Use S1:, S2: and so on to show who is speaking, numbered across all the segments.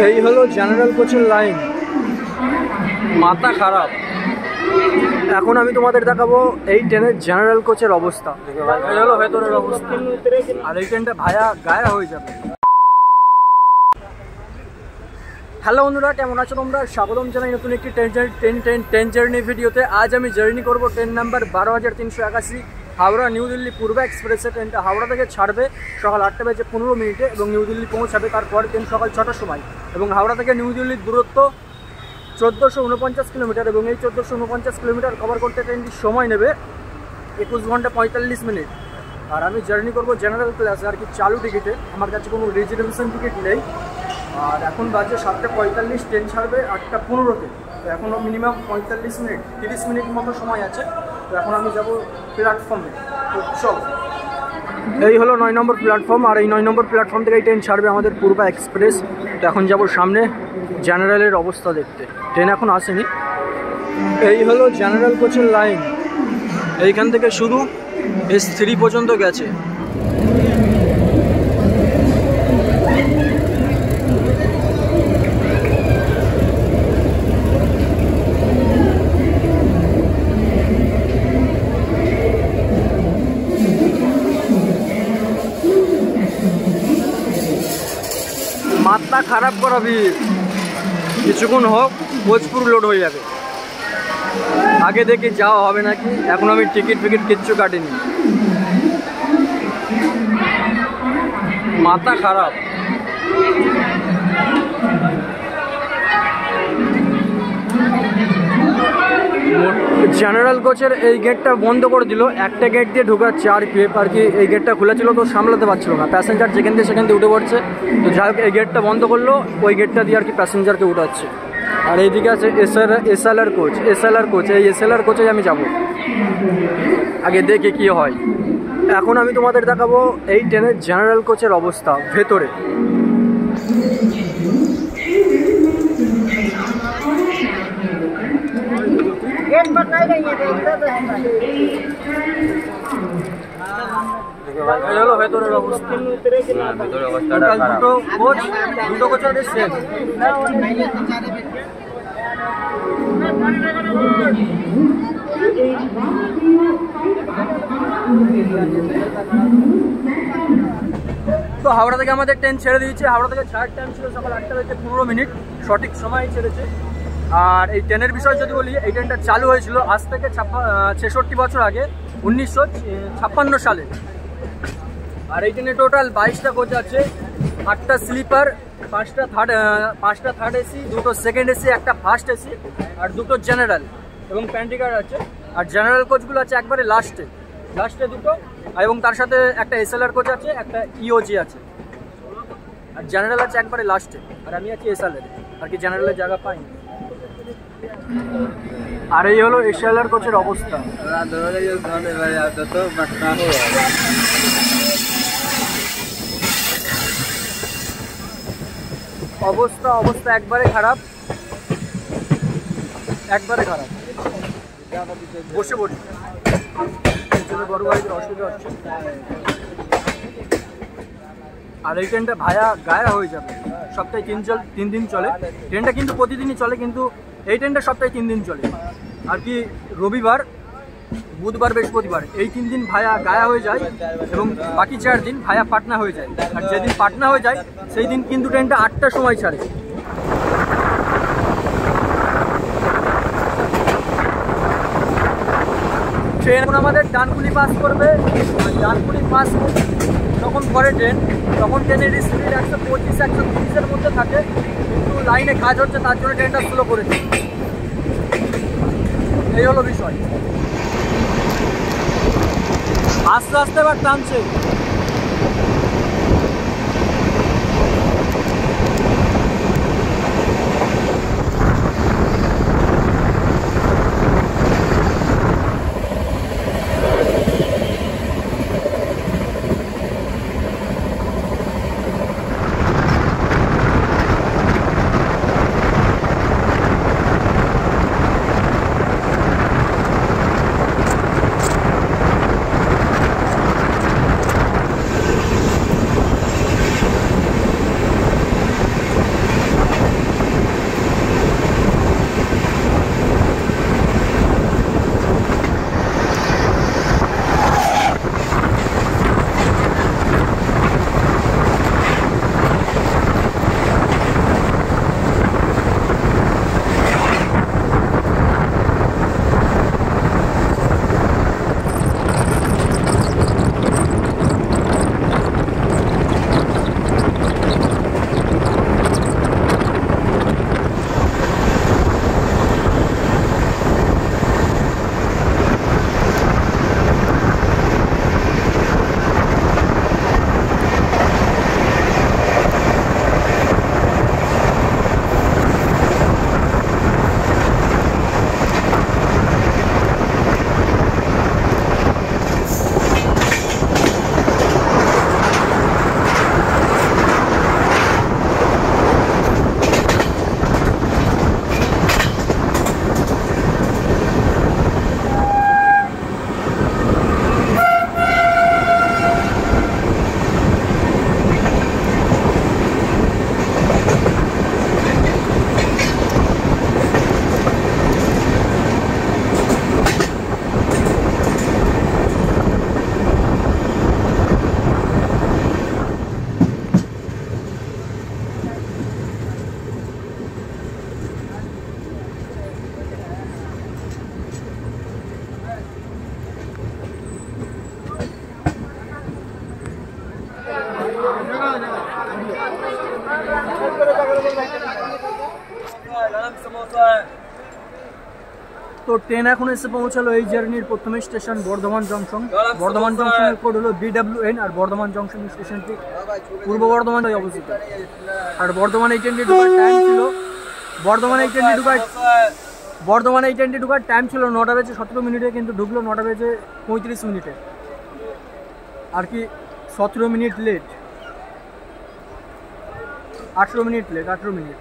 S1: এই হলো জেনারেল কোচের লাইন, মাথা খারাপ। এখন আমি তোমাদের দেখাবো এই ট্রেনের জেনারেল কোচের অবস্থা। এই হলো ভেতরের অবস্থা, আর এই ট্রেনটা ভায়া গায়া হয়ে যাবে। হ্যালো বন্ধুরা, কেমন আছো তোমরা? স্বাগতম জানাই নতুন একটি ট্রেন জার্নি ভিডিওতে। আজ আমি জার্নি করব train number 12,381 Howrah New Delhi Purba এক্সপ্রেসে। ট্রেনটা হাওড়া থেকে ছাড়বে সকাল 8:15 এবং নিউ দিল্লি পৌঁছাবে তারপর ট্রেন সকাল 6টার সময়। এবং হাওড়া থেকে নিউ দিল্লির দূরত্ব 1449 কিলোমিটার, এবং এই 1449 কিলোমিটার কভার করতে ট্রেনটি সময় নেবে 21 ঘন্টা 45 মিনিট। আর আমি জার্নি করব জেনারেল ক্লাসে, আর কি চালু টিকিটে। আমার কাছে কোনো রিজার্ভেশন টিকিট নেই। আর এখন বাজে 7:45, ট্রেন ছাড়বে 8:15-তে। তো এখনও মিনিমাম 45 মিনিট 30 মিনিট মতো সময় আছে। তো এখন আমি যাব প্ল্যাটফর্মে। তো চল, এই হলো 9 নম্বর প্ল্যাটফর্ম, আর এই 9 নম্বর প্ল্যাটফর্ম থেকে ট্রেন ছাড়বে আমাদের পূর্বা এক্সপ্রেস। তো এখন যাব সামনে জেনারেলের অবস্থা দেখতে। ট্রেন এখন আসেনি। এই হলো জেনারেল কোচের লাইন, এইখান থেকে শুধু S3 পর্যন্ত গেছে। মাথা খারাপ করাবি, কিছুক্ষণ হোক ভোজপুর লোড হয়ে যাবে। আগে দেখে যাওয়া হবে নাকি, এখন আমি টিকিট ফিকিট কিচ্ছু কাটিনি। মাথা খারাপ। জেনারেল কোচের এই গেটটা বন্ধ করে দিল, একটা গেট দিয়ে ঢোকাচ্ছে আর কি এই গেটটা খোলা ছিল তো সামলাতে পারছিল না, প্যাসেঞ্জার যেখান দিয়ে সেখান দিয়ে উঠে পড়ছে। তো যাই হোক, এই গেটটা বন্ধ করলো, ওই গেটটা দিয়ে আর কি প্যাসেঞ্জারকে উঠাচ্ছে। আর এইদিকে আছে এসএলআর কোচ। এই এসএলআর কোচে আমি যাব, আগে দেখে কি হয়। এখন আমি তোমাদের দেখাবো এই ট্রেনের জেনারেল কোচের অবস্থা ভেতরে। হলো ভেতরের অবস্থা, দুটো কোচের সেম। তো হাওড়া থেকে আমাদের ট্রেন ছেড়ে দিয়েছে। হাওড়া থেকে ছাড়ার টাইম ছিল সকাল 8:15, সঠিক সময় ছেড়েছে। আর এই ট্রেনের বিষয় যদি বলি, এই ট্রেনটা চালু হয়েছিল আজ থেকে 66 বছর আগে, 1956 সালে। আর এই ট্রেনে টোটাল 22টা কোচ আছে, 8টা স্লিপার, 5টা থার্ড এসি, 2টো সেকেন্ড এসি, একটা ফার্স্ট এসি, আর 2টো জেনারেল এবং প্যান্টিকার আছে। আর জেনারেল কোচগুলো আছে একবারে লাস্টে 2টো, এবং তার সাথে একটা এসএলআর কোচ আছে, একটা ইওজি আছে। আর জেনারেল আছে একবারে লাস্টে, আর আমি আছি এসএলআর, আর কি জেনারেলের জায়গা পাইনি। আর এই হলো এসএলআর কোচের অবস্থা। অবস্থা একবারে খারাপ। বসে পড়ি, বড় গাড়িতে অসুবিধা হচ্ছে। আর এই ট্রেনটা ভায়া গায়া হয়ে যাবে। সপ্তাহে 3 দিন চলে ট্রেনটা, কিন্তু প্রতিদিনই চলে, কিন্তু এই ট্রেনটা সপ্তাহে 3 দিন চলে। আর কি রবিবার, বুধবার, বৃহস্পতিবার, এই 3 দিন ভায়া গায়া হয়ে যায়, এবং বাকি 4 দিন ভায়া পাটনা হয়ে যায়। আর যেদিন পাটনা হয়ে যায় সেই দিন কিন্তু ট্রেনটা 8টার সময় ছাড়ে। ট্রেন এখন আমাদের ডানকুনি পাস করবে। ডানকুনি পাস যখন করে ট্রেন, তখন ট্রেনের স্পিড 125-130-এর মধ্যে থাকে, কিন্তু লাইনে কাজ হচ্ছে তার জন্য ট্রেনটা স্লো করেছে। এই হলো বিষয়। আস্তে আস্তে এবার টানছে। তো ট্রেন এখন এসে পৌঁছালো এই জার্নির প্রথম স্টেশন বর্ধমান জংশন। বর্ধমান জংশনের কোড হলো BWN, আর বর্ধমান জংশন স্টেশনটি পূর্ব বর্ধমানে অবস্থিত। আর বর্ধমান এই ট্রেনটি ঢোকার টাইম ছিল বর্ধমানে এই ট্রেনটি ঢোকার টাইম ছিল 9টা বেজে 17 মিনিটে, কিন্তু ঢুকলো 9টা বেজে 35 মিনিটে, আর কি 17 minute late, 18 minute late, 18 minute.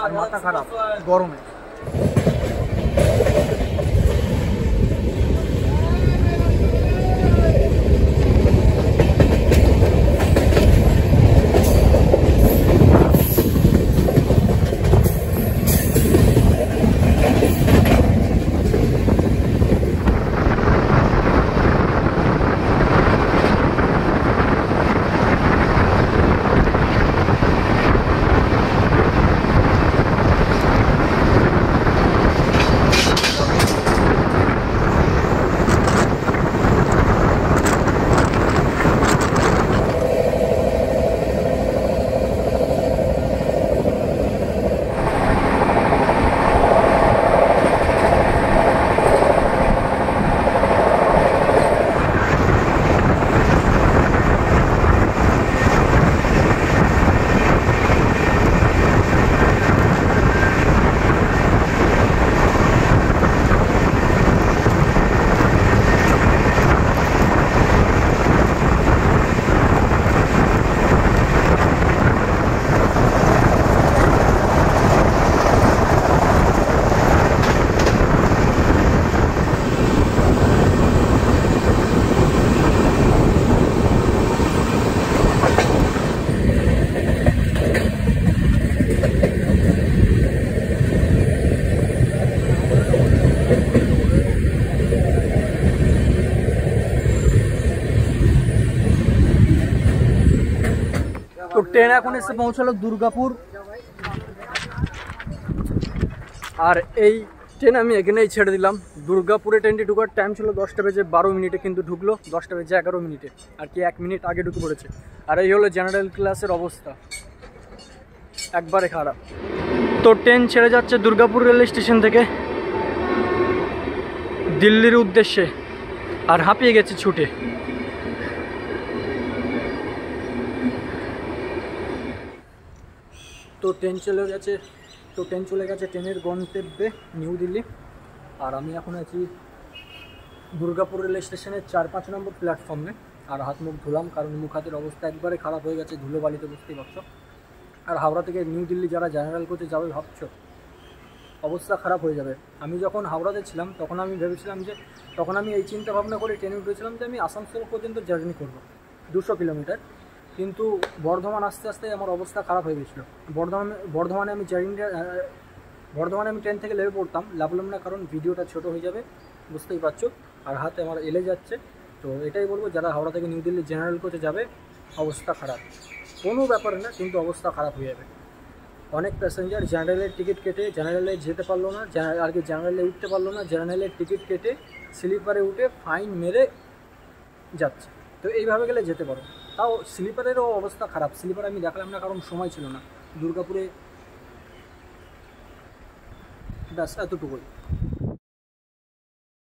S1: আর মাথা খারাপ গরমে। তো ট্রেন এখন এসে পৌঁছালো দুর্গাপুর। আর এই ট্রেন আমি এখানেই ছেড়ে দিলাম। দুর্গাপুরে ট্রেনটি ঢুকার টাইম ছিল 10টা বেজে 12 মিনিটে, কিন্তু ঢুকলো 10টা বেজে 11 মিনিটে, আর কি 1 মিনিট আগে ঢুকে পড়েছে। আর এই হলো জেনারেল ক্লাসের অবস্থা, একবারে খারাপ। তো ট্রেন ছেড়ে যাচ্ছে দুর্গাপুর রেল স্টেশন থেকে দিল্লির উদ্দেশ্যে, আর হাঁপিয়ে গেছে ছুটে। তো ট্রেন চলে গেছে ট্রেনের গন্তব্যে নিউ দিল্লি। আর আমি এখন আছি দুর্গাপুর রেল স্টেশনের 4-5 নম্বর প্ল্যাটফর্মে। আর হাত মুখ ধুলাম, কারণ মুখ হাতের অবস্থা একবারে খারাপ হয়ে গেছে, ধুলোবালিতে বুঝতেই পারছো। আর হাওড়া থেকে নিউ দিল্লি যারা জেনারেল কোচে যাবে ভাবছো, অবস্থা খারাপ হয়ে যাবে। আমি যখন হাওড়াতে ছিলাম তখন আমি ভেবেছিলাম যে, তখন আমি এই চিন্তা ভাবনা করে ট্রেনে উঠেছিলাম যে আমি আসানসোল পর্যন্ত জার্নি করব 200 কিলোমিটার। কিন্তু বর্ধমান আস্তে আস্তে আমার অবস্থা খারাপ হয়ে গেছিলো। বর্ধমানে আমি ট্রেন থেকে নেমে পড়তাম, লাভলাম না, কারণ ভিডিওটা ছোট হয়ে যাবে বুঝতেই পারছো, আর হাতে আমার এলে যাচ্ছে। তো এটাই বলবো, যারা হাওড়া থেকে নিউ দিল্লি জেনারেল কোচে যাবে অবস্থা খারাপ, কোনো ব্যাপার না, কিন্তু অবস্থা খারাপ হয়ে যাবে। অনেক প্যাসেঞ্জার জেনারেলের টিকিট কেটে জেনারেলে যেতে পারলো না, আর কি জেনারেলে উঠতে পারলো না, জেনারেলের টিকিট কেটে স্লিপারে উঠে ফাইন মেরে যাচ্ছে। তো এইভাবে গেলে যেতে পারো। তাও স্লিপারেরও অবস্থা খারাপ। স্লিপার আমি দেখালাম না, কারণ সময় ছিল না দুর্গাপুরে। ব্যাস এতটুকুই।